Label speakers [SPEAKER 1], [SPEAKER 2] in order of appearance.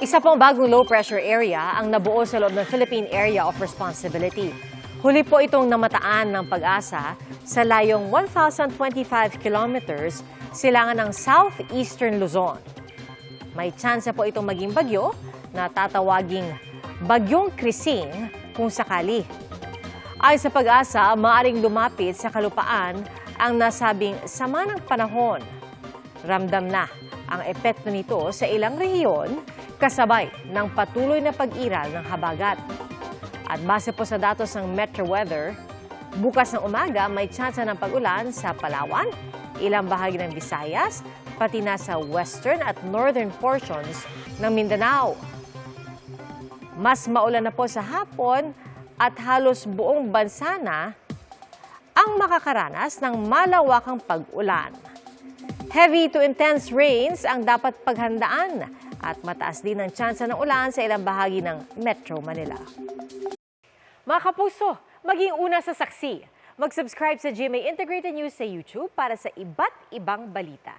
[SPEAKER 1] Isa pong bagong low-pressure area ang nabuo sa loob ng Philippine Area of Responsibility. Huli po itong namataan ng Pag-asa sa layong 1,025 kilometers silangan ng southeastern Luzon. May tsansa po itong maging bagyo na tatawaging Bagyong Krising kung sakali. Ayon sa Pag-asa, maaaring lumapit sa kalupaan ang nasabing sama ng panahon. Ramdam na ang epekto nito sa ilang rehiyon kasabay ng patuloy na pag-iral ng habagat. At base po sa datos ng Metro Weather, bukas ng umaga may tsansa ng pag-ulan sa Palawan, ilang bahagi ng Visayas, pati na sa western at northern portions ng Mindanao. Mas maulan na po sa hapon at halos buong bansa na ang makakaranas ng malawakang pag-ulan. Heavy to intense rains ang dapat paghandaan at mataas din ang tsansa ng ulan sa ilang bahagi ng Metro Manila. Mga kapuso, maging una sa saksi. Mag-subscribe sa GMA Integrated News sa YouTube para sa iba't ibang balita.